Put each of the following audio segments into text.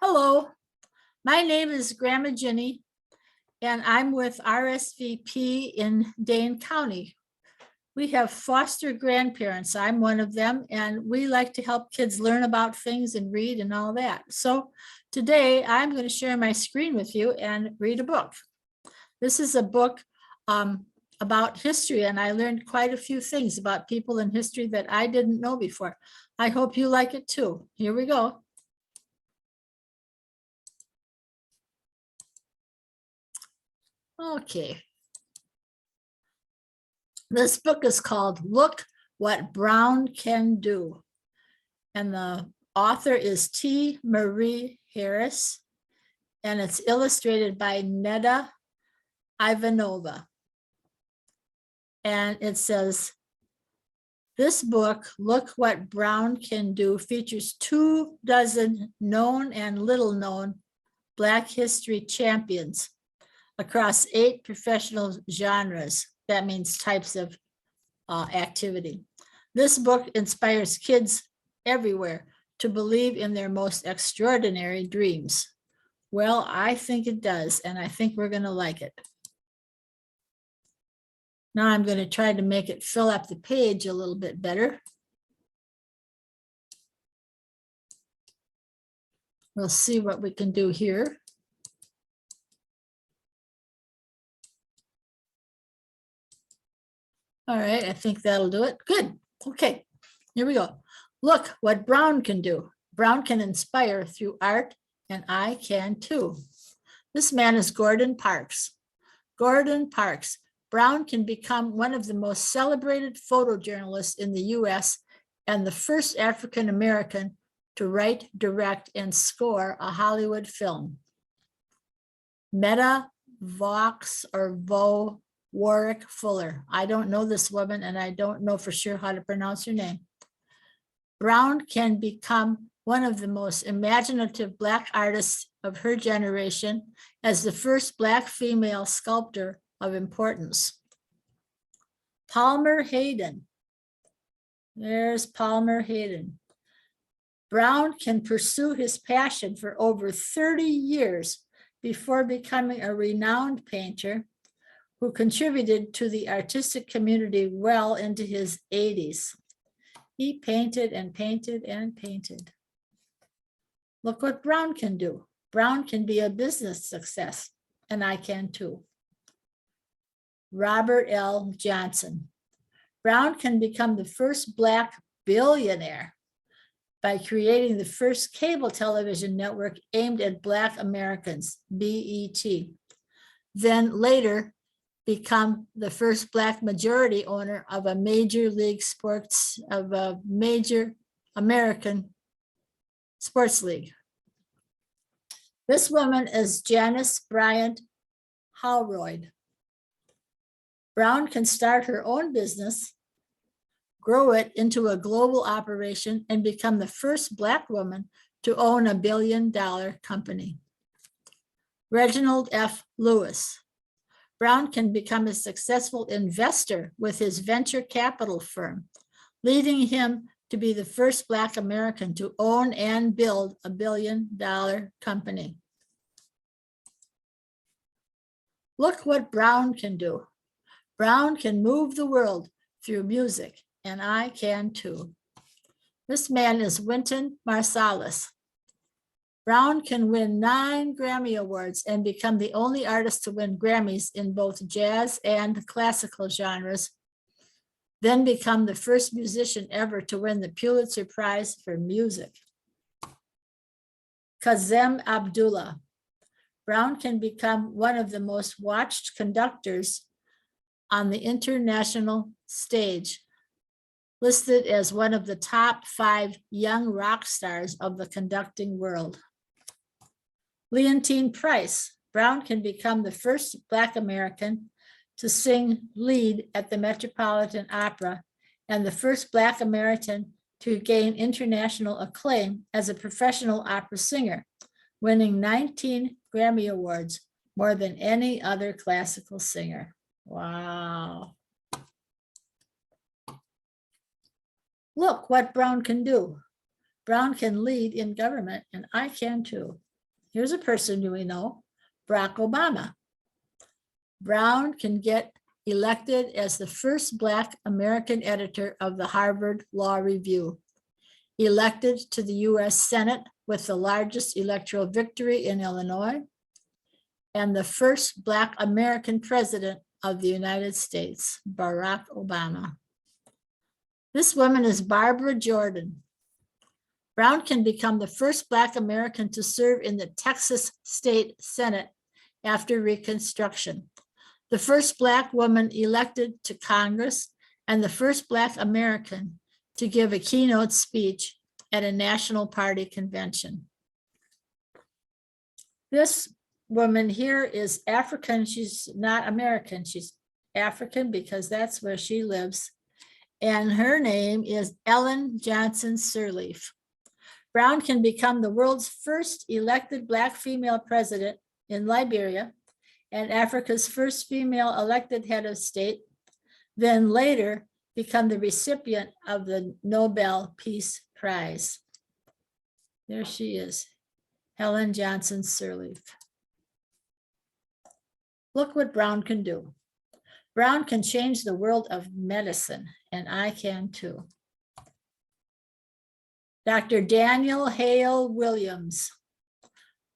Hello, my name is Grandma Jenny, and I'm with RSVP in Dane County. We have foster grandparents. I'm one of them, and we like to help kids learn about things and read and all that. So today I'm going to share my screen with you and read a book. This is a book about history, and I learned quite a few things about people in history that I didn't know before. I hope you like it too. Here we go. Okay. This book is called Look What Brown Can Do. And the author is T. Marie Harris. And it's illustrated by Neda Ivanova. And it says, this book, Look What Brown Can Do, features 24 known and little known Black history champions across 8 professional genres. That means types of activity. This book inspires kids everywhere to believe in their most extraordinary dreams. Well, I think it does, and I think we're going to like it. Now I'm going to try to make it fill up the page a little bit better. We'll see what we can do here. All right, I think that'll do it. Good. Okay, here we go. Look what Brown can do. Brown can inspire through art, and I can too. This man is Gordon Parks. Gordon Parks. Brown can become one of the most celebrated photojournalists in the US and the first African American to write, direct, and score a Hollywood film. Meta Vox or Vo Warwick Fuller. I don't know this woman, and I don't know for sure how to pronounce her name. Brown can become one of the most imaginative Black artists of her generation as the first Black female sculptor of importance. Palmer Hayden. There's Palmer Hayden. Brown can pursue his passion for over 30 years before becoming a renowned painter who contributed to the artistic community well into his 80s. He painted and painted and painted. Look what Brown can do. Brown can be a business success, and I can too. Robert L. Johnson. Brown can become the first Black billionaire by creating the first cable television network aimed at Black Americans, BET. Then later, become the first Black majority owner of a major league sports, of a major American sports league. This woman is Janice Bryant Howroyd. Brown can start her own business, grow it into a global operation, and become the first Black woman to own a billion-dollar company. Reginald F. Lewis. Brown can become a successful investor with his venture capital firm, leading him to be the first Black American to own and build a billion-dollar company. Look what Brown can do. Brown can move the world through music, and I can too. This man is Wynton Marsalis. Brown can win 9 Grammy Awards and become the only artist to win Grammys in both jazz and classical genres, then become the first musician ever to win the Pulitzer Prize for music. Kazem Abdullah. Brown can become one of the most watched conductors on the international stage, listed as one of the top 5 young rock stars of the conducting world. Leontine Price. Brown can become the first Black American to sing lead at the Metropolitan Opera and the first Black American to gain international acclaim as a professional opera singer, winning 19 Grammy Awards, more than any other classical singer. Wow. Look what Brown can do. Brown can lead in government, and I can too. Here's a person you we know, Barack Obama. Brown can get elected as the first Black American editor of the Harvard Law Review, elected to the U.S. Senate with the largest electoral victory in Illinois, and the first Black American president of the United States, Barack Obama. This woman is Barbara Jordan. Brown can become the first Black American to serve in the Texas State Senate after Reconstruction, the first Black woman elected to Congress, and the first Black American to give a keynote speech at a National Party convention. This woman here is African. She's not American. She's African because that's where she lives. And her name is Ellen Johnson Sirleaf. Brown can become the world's first elected Black female president in Liberia and Africa's first female elected head of state, then later become the recipient of the Nobel Peace Prize. There she is, Ellen Johnson Sirleaf. Look what Brown can do. Brown can change the world of medicine, and I can too. Dr. Daniel Hale Williams.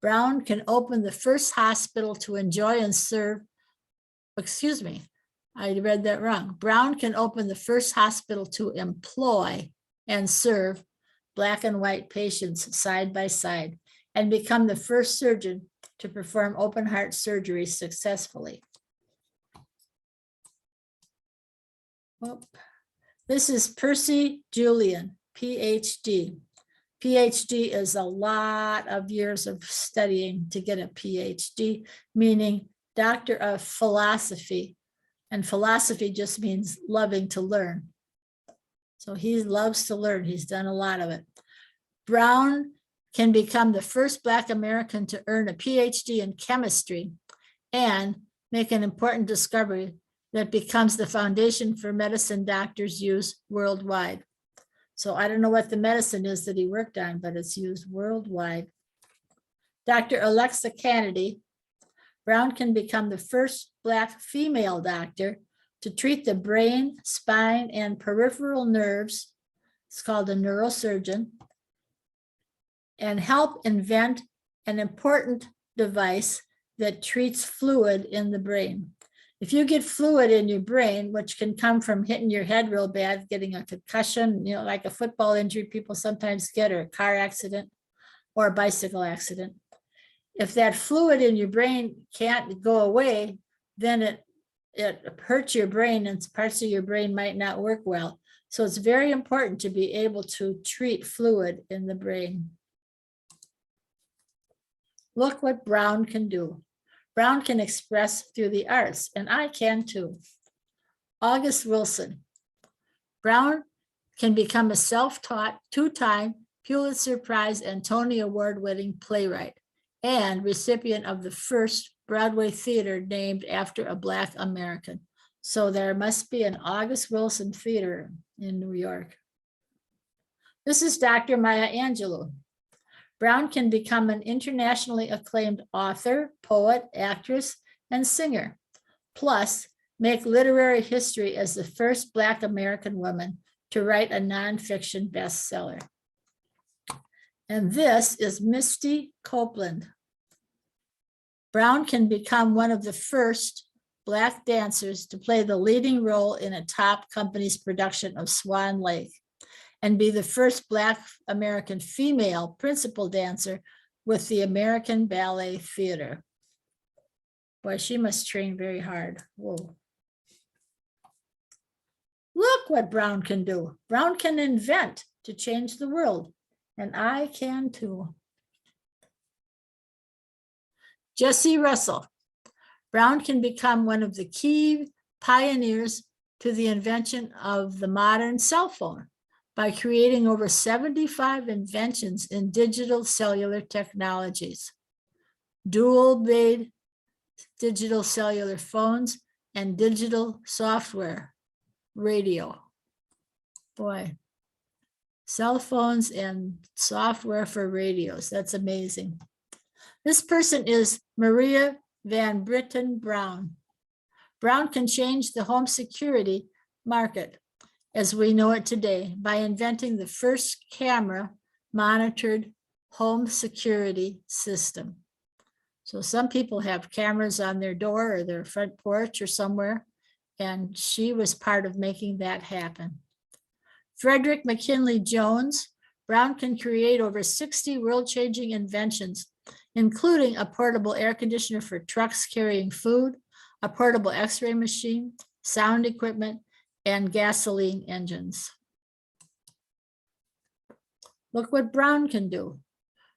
Brown can open the first hospital to enjoy and serve, excuse me, I read that wrong. Brown can open the first hospital to employ and serve Black and white patients side by side and become the first surgeon to perform open heart surgery successfully. Oh, this is Percy Julian, PhD. PhD is a lot of years of studying to get a PhD, meaning Doctor of Philosophy. And philosophy just means loving to learn. So he loves to learn. He's done a lot of it. Brown can become the first Black American to earn a PhD in chemistry and make an important discovery that becomes the foundation for medicine doctors use worldwide. So I don't know what the medicine is that he worked on, but it's used worldwide. Dr. Alexa Kennedy. Brown can become the first Black female doctor to treat the brain, spine, and peripheral nerves. It's called a neurosurgeon, and help invent an important device that treats fluid in the brain. If you get fluid in your brain, which can come from hitting your head real bad, getting a concussion, you know, like a football injury people sometimes get, or a car accident or a bicycle accident. If that fluid in your brain can't go away, then it hurts your brain and parts of your brain might not work well. So it's very important to be able to treat fluid in the brain. Look what Brown can do. Brown can express through the arts, and I can too. August Wilson. Brown can become a self-taught, two-time Pulitzer Prize and Tony Award-winning playwright and recipient of the first Broadway theater named after a Black American. So there must be an August Wilson Theater in New York. This is Dr. Maya Angelou. Brown can become an internationally acclaimed author, poet, actress, and singer, plus make literary history as the first Black American woman to write a nonfiction bestseller. And this is Misty Copeland. Brown can become one of the first Black dancers to play the leading role in a top company's production of Swan Lake, and be the first Black American female principal dancer with the American Ballet Theater. Boy, she must train very hard. Whoa. Look what Brown can do. Brown can invent to change the world, and I can too. Jesse Russell. Brown can become one of the key pioneers to the invention of the modern cell phone by creating over 75 inventions in digital cellular technologies, dual-band digital cellular phones, and digital software radio. Boy, cell phones and software for radios, that's amazing. This person is Maria Van Britten Brown. Brown can change the home security market as we know it today by inventing the first camera monitored home security system. So some people have cameras on their door or their front porch or somewhere, and she was part of making that happen. Frederick McKinley Jones. Brown can create over 60 world-changing inventions, including a portable air conditioner for trucks carrying food, a portable x-ray machine, sound equipment, and gasoline engines. Look what Brown can do.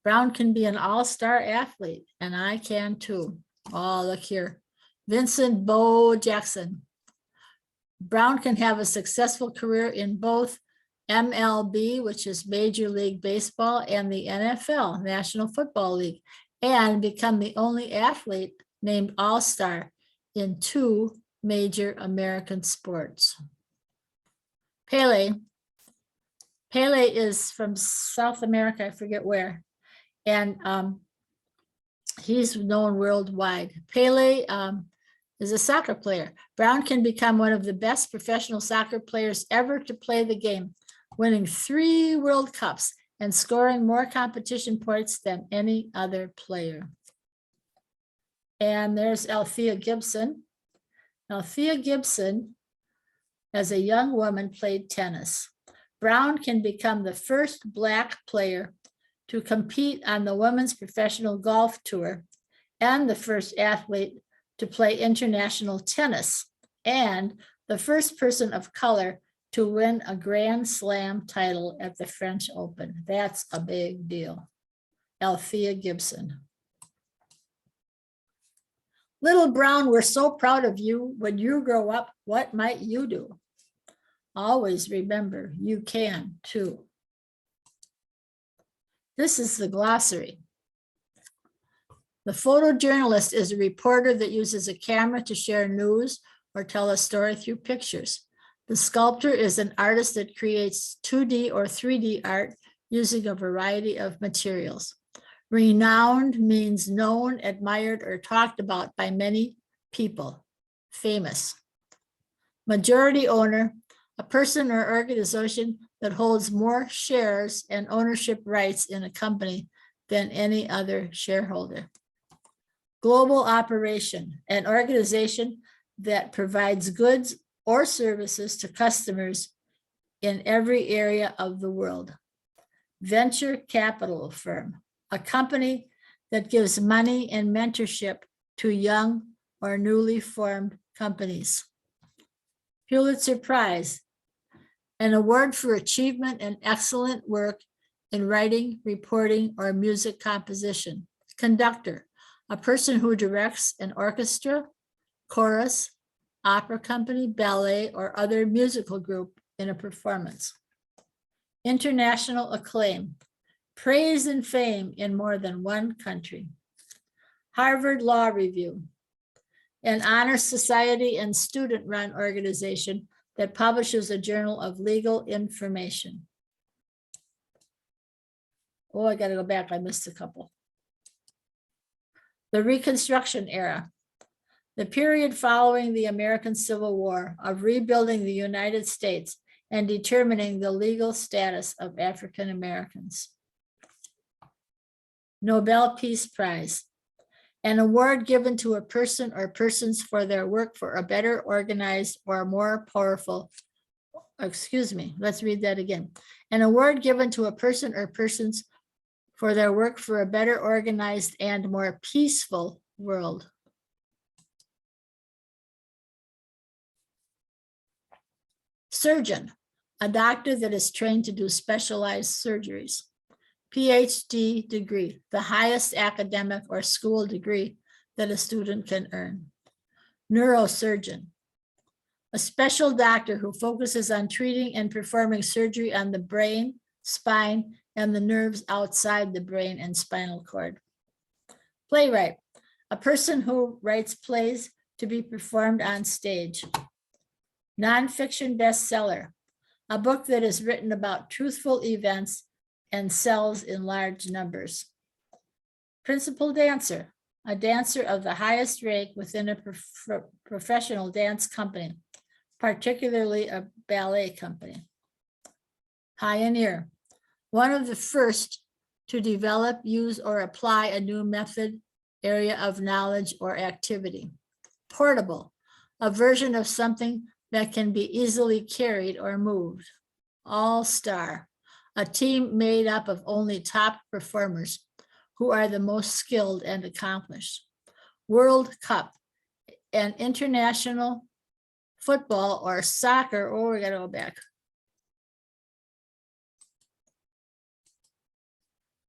Brown can be an all-star athlete, and I can too. Oh, look here. Vincent Bo Jackson. Brown can have a successful career in both MLB, which is Major League Baseball, and the NFL, National Football League, and become the only athlete named All-Star in 2 major American sports. Pele. Pele is from South America, I forget where, and he's known worldwide. Pele is a soccer player. Brown can become one of the best professional soccer players ever to play the game, winning 3 World Cups and scoring more competition points than any other player. And there's Althea Gibson. Althea Gibson, as a young woman, played tennis. Brown can become the first Black player to compete on the Women's Professional Golf Tour and the first athlete to play international tennis and the first person of color to win a Grand Slam title at the French Open. That's a big deal. Althea Gibson. Little Brown, we're so proud of you. When you grow up, what might you do? Always remember, you can too. This is the glossary. The photojournalist is a reporter that uses a camera to share news or tell a story through pictures. The sculptor is an artist that creates 2D or 3D art using a variety of materials. Renowned means known, admired, or talked about by many people. Famous. Majority owner, a person or organization that holds more shares and ownership rights in a company than any other shareholder. Global operation, an organization that provides goods or services to customers in every area of the world. Venture capital firm, a company that gives money and mentorship to young or newly formed companies. Pulitzer Prize, an award for achievement and excellent work in writing, reporting, or music composition. Conductor, a person who directs an orchestra, chorus, opera company, ballet, or other musical group in a performance. International acclaim, praise and fame in more than one country. Harvard Law Review, an honor society and student-run organization that publishes a journal of legal information. Oh, I got to go back. I missed a couple. The Reconstruction Era, the period following the American Civil War of rebuilding the United States and determining the legal status of African Americans. Nobel Peace Prize, an award given to a person or persons for their work for a better organized or more powerful, let's read that again. An award given to a person or persons for their work for a better organized and more peaceful world. Surgeon, a doctor that is trained to do specialized surgeries. PhD degree, the highest academic or school degree that a student can earn. Neurosurgeon, a special doctor who focuses on treating and performing surgery on the brain, spine, and the nerves outside the brain and spinal cord. Playwright, a person who writes plays to be performed on stage. Nonfiction bestseller, a book that is written about truthful events and sells in large numbers. Principal dancer, a dancer of the highest rank within a professional dance company, particularly a ballet company. Pioneer, one of the first to develop, use, or apply a new method, area of knowledge, or activity. Portable, a version of something that can be easily carried or moved. All-star, a team made up of only top performers who are the most skilled and accomplished. World Cup, an international football or soccer, oh, we gotta go back.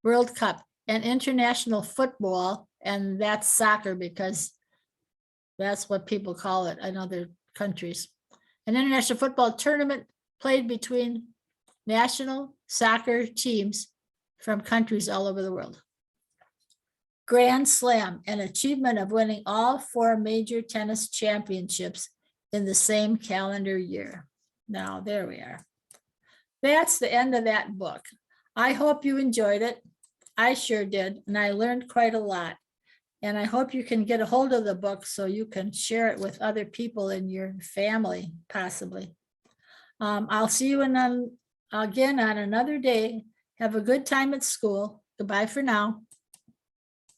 World Cup, an international football, and that's soccer because that's what people call it in other countries. An international football tournament played between national soccer teams from countries all over the world. Grand Slam, an achievement of winning all 4 major tennis championships in the same calendar year. Now, there we are. That's the end of that book. I hope you enjoyed it. I sure did, and I learned quite a lot. And I hope you can get a hold of the book so you can share it with other people in your family, possibly. I'll see you again on another day. Have a good time at school. Goodbye for now.